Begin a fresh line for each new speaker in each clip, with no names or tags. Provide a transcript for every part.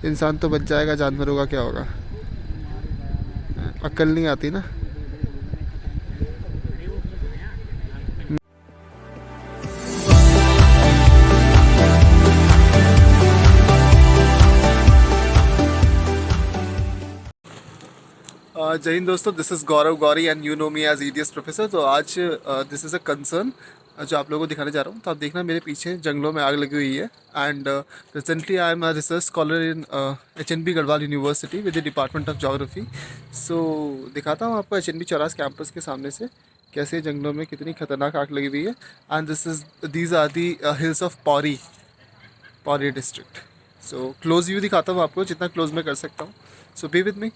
इंसान तो बच जाएगा, जानवरों का क्या होगा। अक्ल नहीं आती ना। जय हिंद दोस्तों, this is Gaurav Gauri and you know me as EDS professor. तो आज दिस इज़ अ कंसर्न जो आप लोगों को दिखाने जा रहा हूँ। तो आप देखना मेरे पीछे जंगलों में आग लगी हुई है। And recently I am a research scholar in HNB Garhwal university with the department of geography. So दिखाता हूँ आपको HNB चौरास कैंपस के सामने से कैसे जंगलों में कितनी खतरनाक आग लगी हुई है। And these are the hills of Pauri, Pauri district. So close view दिखाता हूँ आपको जितना क्लोज मैं कर सकता हूँ। So be with me.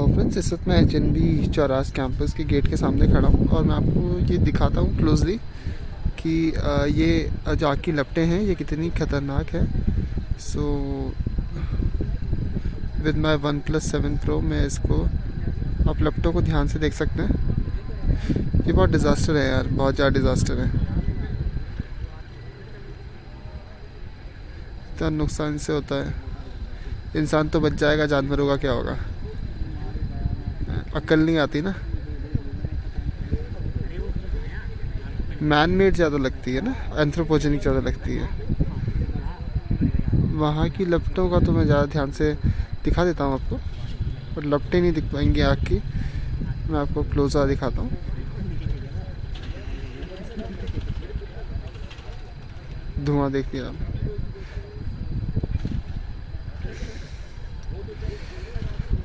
Friends, इस वक्त मैं HNB चौरास कैंपस के गेट के सामने खड़ा हूँ और मैं आपको ये दिखाता हूँ क्लोजली कि ये जो आग की लपटें हैं ये कितनी ख़तरनाक है। So with my OnePlus 7 Pro मैं इसको, आप लपटों को ध्यान से देख सकते हैं। ये बहुत डिज़ास्टर है यार, बहुत ज़्यादा डिज़ास्टर है। इतना नुकसान से होता है। इंसान तो बच जाएगा, जानवरों का क्या होगा। अक्ल नहीं आती ना। मैन मेड ज़्यादा लगती है ना, एंथ्रोपोजेनिक ज़्यादा लगती है। वहाँ की लपटों का तो मैं ज़्यादा ध्यान से दिखा देता हूँ आपको, और लपटें नहीं दिख पाएंगी आग की। मैं आपको क्लोज़र दिखाता हूँ। धुआं देखिए आप।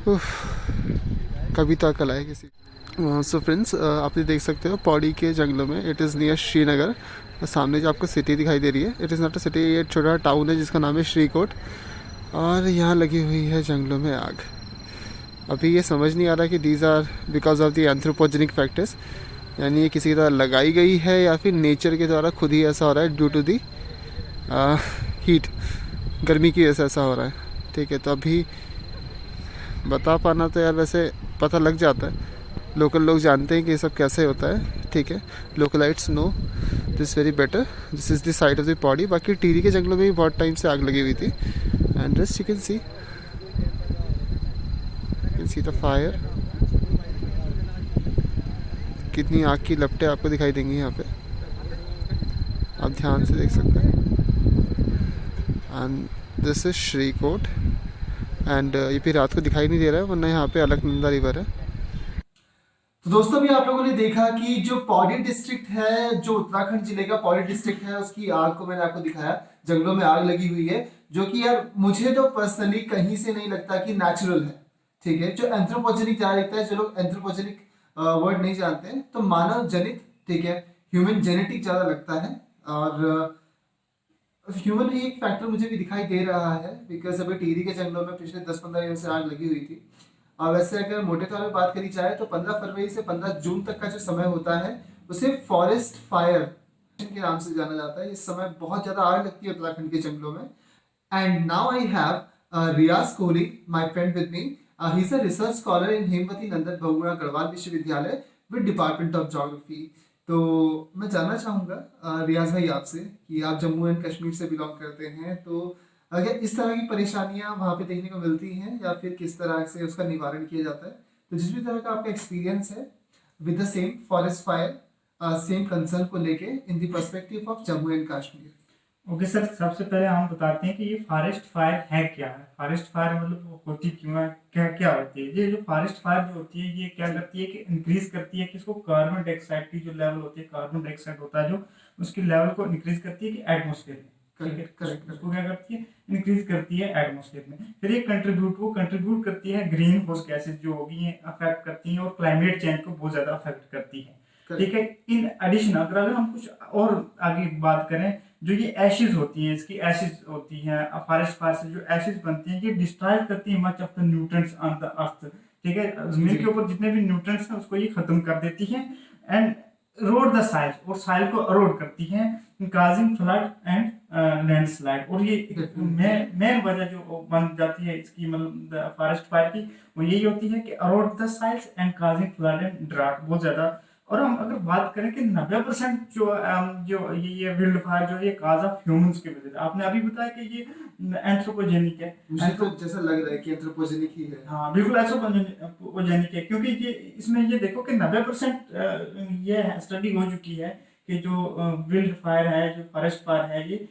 उफ, कभी तो अकल आए किसी। सो फ्रेंड्स, आप ये देख सकते हो पौड़ी के जंगलों में, इट इज़ नियर श्रीनगर। सामने जो आपको सिटी दिखाई दे रही है, it is not a city, ये छोटा टाउन है जिसका नाम है श्रीकोट। और यहाँ लगी हुई है जंगलों में आग। अभी ये समझ नहीं आ रहा कि these are because of the anthropogenic factors, यानी ये किसी की तरह लगाई गई है या फिर नेचर के द्वारा खुद ही ऐसा हो रहा है ड्यू टू दी हीट, गर्मी की वजह से ऐसा हो रहा है। ठीक है, तो अभी बता पाना तो यार वैसे पता लग जाता है, लोकल लोग जानते हैं कि ये सब कैसे होता है। ठीक है, localites know this very better. This is the side of the Pauri. बाकी टिहरी के जंगलों में भी बहुत टाइम से आग लगी हुई थी। And just you can see the fire. कितनी आग की लपटें आपको दिखाई देंगी यहाँ पे, आप ध्यान से देख सकते हैं। And this is Srikot. एंड ये भी रात को दिखाई नहीं दे रहा है, वरना यहाँ पे अलकनंदा रिवर है। तो दोस्तों, भी आप लोगों ने देखा कि जो पौड़ी डिस्ट्रिक्ट है, जो उत्तराखंड जिले का पौड़ी डिस्ट्रिक्ट है, उसकी आग को मैंने आपको दिखाया। जंगलों में आग लगी हुई है, जो कि यार मुझे तो पर्सनली कहीं से नहीं लगता कि नेचुरल है। ठीक है, जो एंथ्रोपोजेनिक ज्यादा लगता है। जो लोग एंथ्रोपोजेनिक वर्ड नहीं जानते हैं, तो मानव जनित, ठीक है, ह्यूमन जेनेटिक ज्यादा लगता है। और ह्यूमन ही एक फैक्टर मुझे भी दिखाई दे रहा है, बिकॉज अभी टिहरी के जंगलों में पिछले 10-15 दिन से आग लगी हुई थी। और वैसे अगर मोटे तौर पे बात करी जाए तो 15 फरवरी से 15 जून तक का जो समय होता है उसे फॉरेस्ट फायर के नाम से जाना जाता है। इस समय बहुत ज्यादा आग लगती है उत्तराखंड के जंगलों में। And now I have Riyaz Kohli, my friend with me. He is a research scholar in Hemwati Nandan Bahuguna Garhwal विश्वविद्यालय विद डिपार्टमेंट ऑफ ज्योग्राफी। तो मैं जानना चाहूंगा रियाज भाई आपसे कि आप जम्मू एंड कश्मीर से बिलोंग करते हैं, तो अगर इस तरह की परेशानियां वहां पे देखने को मिलती हैं या फिर किस तरह से उसका निवारण किया जाता है, तो जिस भी तरह का आपका एक्सपीरियंस है with the same forest fire, same concern को लेके in the perspective of Jammu and Kashmir.
Okay sir, सबसे पहले हम बताते हैं कि ये फॉरेस्ट फायर है क्या है। फॉरेस्ट फायर मतलब वो होती क्यों है, क्या क्या होती है। ये जो फॉरेस्ट फायर जो होती है ये क्या करती है कि इंक्रीज करती है कि इसको कार्बन डाइऑक्साइड की जो लेवल होती है, कार्बन डाइऑक्साइड होता है जो, उसकी लेवल को इंक्रीज करती है कि एटमोस्फेयर में। ठीक है,
करेक्ट।
उसको क्या करती है, इंक्रीज करती है एटमोस्फेयर में। फिर ये कंट्रीब्यूट करती है ग्रीन हाउस गैसेज जो होगी ये अफेक्ट करती हैं और क्लाइमेट चेंज को बहुत ज्यादा अफेक्ट करती है। ठीक है, इन एडिशन अगर हम कुछ और आगे बात करें, जो ये एशेज होती हैं, इसकी एशेज होती हैं, फॉरेस्ट फायर से जो एशेज बनती हैं ये डिस्ट्रॉय करती है much of the nutrients on the earth. ठीक है, जमीन के ऊपर जितने भी न्यूट्रिएंट्स हैं उसको ये खत्म कर देती हैं। एंड रोड द साइल, और साइल को अरोड करती हैं, काजिंग फ्लड एंड लैंडस्लाइड। और ये मेन वजह जो बन जाती है इसकी, मतलब फॉरेस्ट फायर की, वो यही होती है कि erode the soils and causing flood and drought. बहुत ज्यादा और हम अगर बात करें कि 90% जो ये विल्ड फायर जो है ये काज ऑफ ह्यूमंस की वजह से, आपने अभी बताया कि ये एंथ्रोपोजेनिक है।
मुझे तो जैसा लग रहा है कि एंथ्रोपोजेनिक ही है।
हाँ बिल्कुल एंथ्रोपोजेनिक है, क्योंकि ये इसमें ये देखो कि 90% ये स्टडी हो चुकी है कि जो विल्ड फायर है, जो फॉरेस्ट फायर है, ये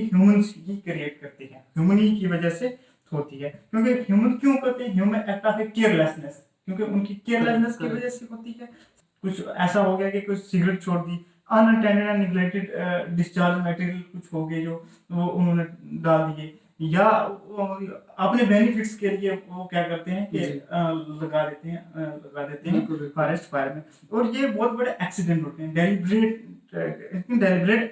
ह्यूमंस ही क्रिएट करते हैं, ह्यूमन ही की वजह से होती है। क्योंकि ह्यूमन क्यों करते हैं? Human act of A carelessness, क्योंकि उनकी केयरलेसनेस की वजह से होती है। कुछ ऐसा हो गया कि कुछ सिगरेट छोड़ दी, unattended and neglected discharge material कुछ हो गए जो वो उन्होंने डाल दिए, या अपने बेनिफिट्स के लिए वो क्या करते हैं कि लगा देते हैं फॉरेस्ट फायर में। और ये बहुत बड़े एक्सीडेंट होते हैं, डेलिब्रेट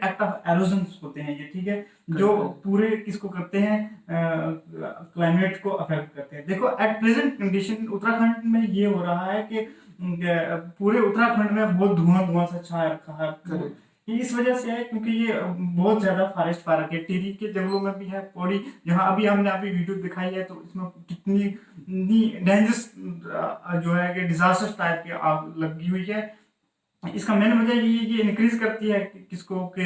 एक्ट ऑफ एरोजन होते हैं ये, ठीक है, जो पूरे किसको करते हैं, क्लाइमेट को अफेक्ट करते हैं। देखो एट प्रेजेंट कंडीशन उत्तराखंड में ये हो रहा है कि पूरे उत्तराखंड में बहुत धुआं सा छा रखा है। ये इस वजह से है क्योंकि ये बहुत ज्यादा फॉरेस्ट फायर है। टिहरी के जंगलों में भी है, पौड़ी जहाँ अभी हमने वीडियो दिखाई है, तो इसमें कितनी डेंजरस जो है कि डिजास्टर टाइप की आग लगी हुई है। इसका मेन वजह ये इंक्रीज करती है किसको के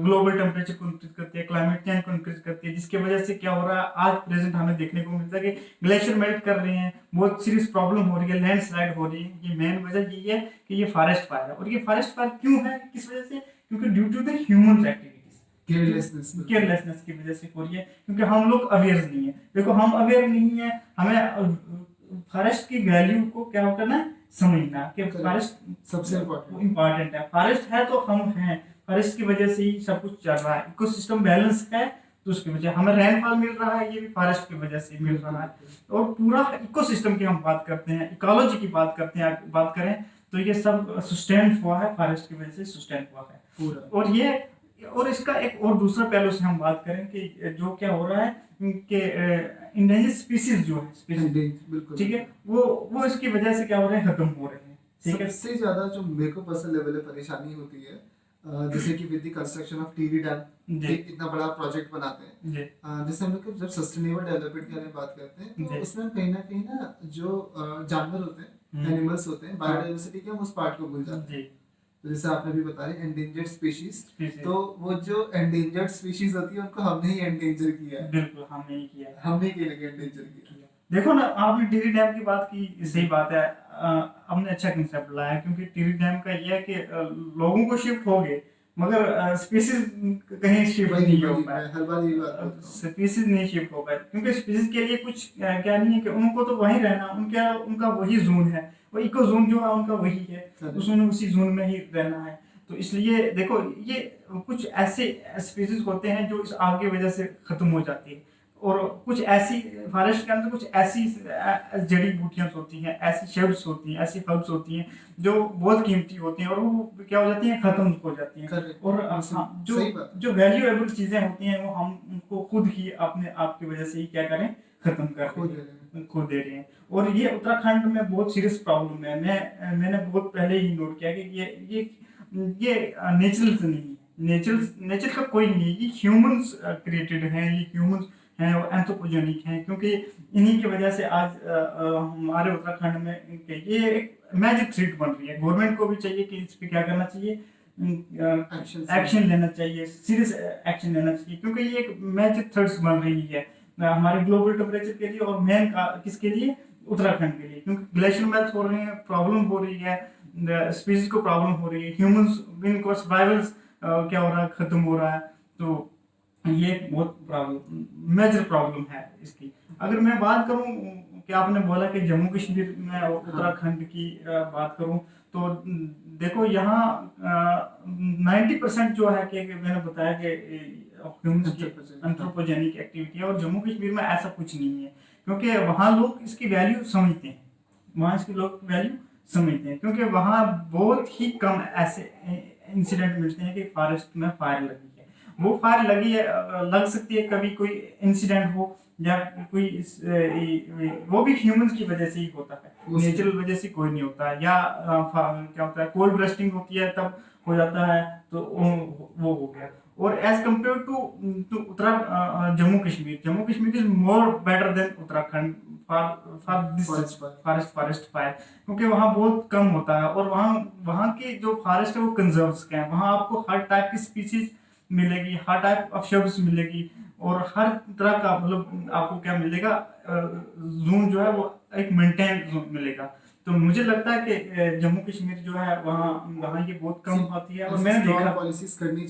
ग्लोबल टेम्परेचर को इंक्रीज करती है, क्लाइमेट चेंज को इंक्रीज करती है, जिसकी वजह से क्या हो रहा है आज प्रेजेंट हमें देखने को मिलता है कि ग्लेशियर मेल्ट कर रहे हैं, बहुत सीरियस प्रॉब्लम हो रही है, लैंडस्लाइड हो रही है। ये मेन वजह यही है कि ये फॉरेस्ट फायर है। और ये फॉरेस्ट फायर क्यों है, किस वजह से? क्योंकि due to the human activities, carelessness की वजह से हो रही है, क्योंकि हम लोग अवेयर नहीं है। देखो हम अवेयर नहीं है, हमें फॉरेस्ट की वैल्यू को क्या करना है, समझना कि फॉरेस्ट सबसे इम्पोर्टेंट है। फॉरेस्ट है तो हम हैं, फॉरेस्ट की वजह से ही सब कुछ चल रहा है, इकोसिस्टम बैलेंस है, तो उसकी वजह हमें रेनफॉल मिल रहा है, ये भी फॉरेस्ट की वजह से मिल रहा है। और पूरा इकोसिस्टम की हम बात करते हैं, इकोलॉजी की बात करते हैं, बात करें तो ये सब सस्टेन हुआ है, फॉरेस्ट की वजह से सस्टेन हुआ है पूरा। और इसका एक और दूसरा पहलू से हम बात करें कि जो क्या हो रहा है कि इंडेंजर्ड स्पीसीज जो है, स्पीसीज, ठीक है, वो इसकी वजह से क्या हो रहे हैं, खत्म हो रहे हैं। ठीक है,
सबसे ज्यादा जो मेरे को पर्सनल लेवल पे परेशानी होती है, जैसे कि with the construction of Tehri dam, इतना बड़ा प्रोजेक्ट बनाते हैं, जैसे हम लोग जब सस्टेनेबल डेवलपमेंट की बात करते हैं, तो इसमें कहीं ना जो जानवर होते हैं, एनिमल्स होते हैं, बायोडाइवर्सिटी के, हम उस पार्ट को भूल जाते हैं। तो जैसे आपने भी बता रहे एंडेंजर्ड स्पीशीज, तो वो जो एंडेंजर्ड स्पीशीज होती है उनको हमने ही एंडेंजर किया है।
बिल्कुल हमने ही किया,
हमने के लिए एंडेंजर किया।
देखो ना, आपने टिहरी डैम की बात की, सही बात है, हमने अच्छा कंसेप्ट लाया, क्योंकि टिहरी डैम का ये है कि लोगों को शिफ्ट हो गए, मगर स्पीसीज कहीं शिफ्ट नहीं हो पाए, स्पीसीज नहीं शिफ्ट हो पाए, क्योंकि स्पीसीज के लिए कुछ क्या नहीं है कि उनको तो वहीं रहना, उनका वही जोन है, वो इको जोन जो है उनका वही है, उसमें उसी जोन में ही रहना है। तो इसलिए देखो ये कुछ ऐसे स्पीसीज होते हैं जो इस आग की वजह से खत्म हो जाती है, और कुछ ऐसी फॉरेस्ट के अंदर कुछ ऐसी जड़ी बूटियां होती हैं, ऐसी शब्स होती हैं, ऐसी हर्ब्स होती हैं जो बहुत कीमती होती हैं, और वो क्या हो जाती हैं, खत्म हो जाती हैं। और हाँ, जो वैल्यूएबल चीजें होती हैं वो हम उनको खुद ही अपने आप की वजह से ही क्या करें, खत्म कर खो दे रहे हैं। और ये उत्तराखंड में बहुत सीरियस प्रॉब्लम है। मैंने बहुत पहले ही नोट किया कि ये नेचुरल नहीं है, नेचर का कोई नहीं, ये ह्यूमंस क्रिएटेड हैं, ये ह्यूमंस हैं और एंथ्रोपोजेनिक हैं, क्योंकि इन्हीं की वजह से आज हमारे उत्तराखंड में ये एक मैजिक थ्रेट बन रही है। गवर्नमेंट को भी चाहिए कि इस पे क्या करना चाहिए, एक्शन लेना चाहिए, सीरियस एक्शन लेना चाहिए, क्योंकि ये एक मैजिक थ्रेट्स बन रही है हमारे ग्लोबल टेम्परेचर के लिए, और मेन किसके लिए, उत्तराखंड के लिए, क्योंकि ग्लेशियर मेल्ट हो रहे हैं, प्रॉब्लम हो रही है, स्पीसीज को प्रॉब्लम हो रही है, ह्यूमंस इनको सर्वाइवल्स क्या हो रहा है, खत्म हो रहा है। तो ये बहुत मेजर प्रॉब्लम है इसकी। अगर मैं बात करूं कि आपने बोला कि जम्मू कश्मीर में और उत्तराखंड की बात करूं, तो देखो यहाँ 90% जो है कि मैंने बताया कि ह्यूमंस की एंथ्रोपोजेनिक एक्टिविटी है, और जम्मू कश्मीर में ऐसा कुछ नहीं है, क्योंकि वहाँ लोग इसकी वैल्यू समझते हैं, क्योंकि वहाँ बहुत ही कम ऐसे इंसिडेंट मिलते हैं कि फॉरेस्ट में फायर लगी है। वो फायर लग सकती है, कभी कोई इंसिडेंट हो या कोई वो भी ह्यूमंस की वजह से ही होता है, नेचुरल वजह से कोई नहीं होता है, या क्या होता है, कोल्ड ब्रस्टिंग होती है तब हो जाता है, तो वो हो गया। और as compare to Jammu Kashmir is more better than Uttarakhand forest fire, क्योंकि वहाँ बहुत कम होता है और वहाँ की जो फॉरेस्ट है वो कंजर्व के हैं। वहाँ आपको हर टाइप की स्पीसीज मिलेगी, हर टाइप ऑफ शब्स मिलेगी और हर तरह का मतलब आपको क्या मिलेगा, जोन जो है वो एक मेंटेन जोन मिलेगा। तो मुझे लगता है कि जम्मू कश्मीर जो है वहाँ वहाँ ये बहुत कम होती है और मैंने देखा
पॉलिसीज करनी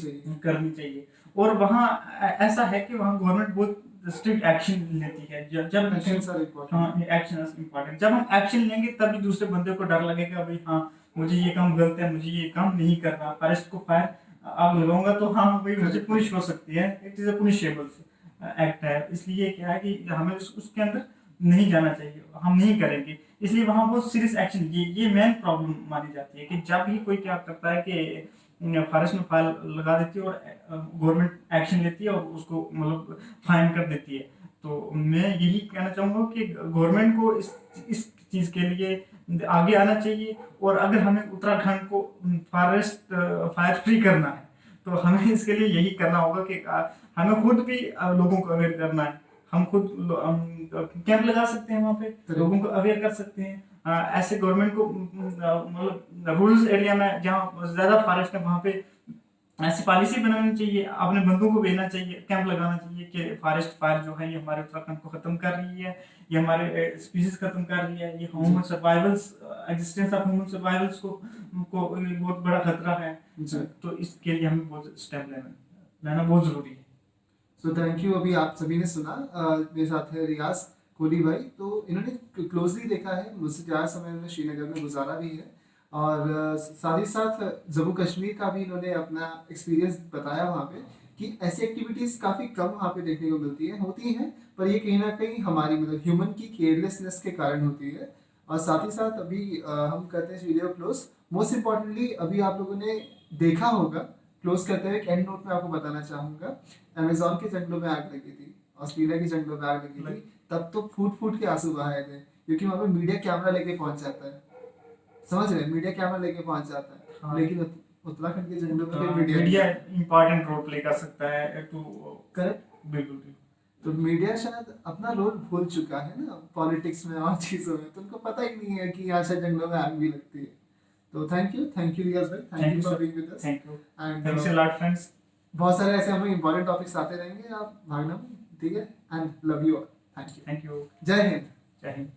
चाहिए।
और वहाँ ऐसा है कि वहाँ गवर्नमेंट बहुत स्ट्रिक्ट एक्शन लेती है। जब एक्शन इम्पोर्टेंट, जब हम एक्शन लेंगे तभी दूसरे बंदे को डर लगेगा भाई हाँ मुझे ये काम गलत है, मुझे ये काम नहीं करना। फॉरेस्ट को फायर आग लगाऊंगा तो हाँ भाई मुझे पुनिश हो सकती है, इट इज अ पुनिशेबल एक्ट है। इसलिए क्या है कि हमें उसके अंदर नहीं जाना चाहिए, हम नहीं करेंगे। इसलिए वहाँ बहुत सीरियस एक्शन, ये मेन प्रॉब्लम मानी जाती है कि जब भी कोई क्या करता है कि फॉरेस्ट में फायर लगा देती है और गवर्नमेंट एक्शन लेती है और उसको मतलब फाइन कर देती है। तो मैं यही कहना चाहूँगा कि गवर्नमेंट को इस चीज़ के लिए आगे आना चाहिए। और अगर हमें उत्तराखंड को फॉरेस्ट फायर फ्री करना है तो हमें इसके लिए यही करना होगा कि हमें खुद भी लोगों को अवेयर करना है। हम खुद कैंप लगा सकते हैं, वहाँ पे लोगों को अवेयर कर सकते हैं। ऐसे गवर्नमेंट को मतलब रूरल एरिया में जहाँ ज्यादा फॉरेस्ट है वहाँ पे ऐसी पॉलिसी बनानी चाहिए, अपने बंदों को भेजना चाहिए, कैंप लगाना चाहिए कि फॉरेस्ट फायर जो है ये हमारे उत्तराखंड को खत्म कर रही है, ये हमारे स्पीसीज खत्म कर रही है, ये human survivals existence of human survivals को बहुत बड़ा खतरा है। तो इसके लिए हमें बहुत स्टेप लेना बहुत जरूरी है।
So thank you. अभी आप सभी ने सुना, मेरे साथ है रियाज कोहली भाई। तो इन्होंने क्लोजली देखा है, मुझसे ज़्यादा समय इन्होंने श्रीनगर में गुजारा भी है और साथ ही साथ जम्मू कश्मीर का भी इन्होंने अपना एक्सपीरियंस बताया वहाँ पे कि ऐसी एक्टिविटीज़ काफ़ी कम वहाँ पे देखने को होती हैं, पर ये कहीं ना कहीं हमारी मतलब ह्यूमन की केयरलेसनेस के कारण होती है। और साथ ही साथ अभी हम करते हैं वीडियो क्लोज। मोस्ट इम्पॉर्टेंटली अभी आप लोगों ने देखा होगा, क्लोज करते हुए एंड नोट में आपको बताना चाहूँगा, अमेजोन के जंगलों में आग लगी थी, ऑस्ट्रेलिया के जंगलों में आग लगी थी, तब तो फूट के आंसू बहाए थे क्योंकि वहाँ पे मीडिया कैमरा लेके पहुंच जाता है, समझ रहे हैं, मीडिया कैमरा लेके पहुंच जाता है। हाँ। लेकिन उत्तराखंड के जंगलों में
मीडिया इंपॉर्टेंट रोल प्ले कर सकता है टू
करेक्ट। बिल्कुल। तो मीडिया शायद अपना रोल भूल चुका है ना पॉलिटिक्स में और चीजों में, तो उनको पता ही नहीं है कि यहाँ से जंगलों में आग भी लगती है। तो थैंक यू रियाज भाई, thank you for being with us.
Thank you and thanks a lot friends.
बहुत सारे ऐसे हमें इंपॉर्टेंट टॉपिक्स आते रहेंगे, आप भागना, ठीक है। And love you all, thank you. जय हिंद।
जय हिंद।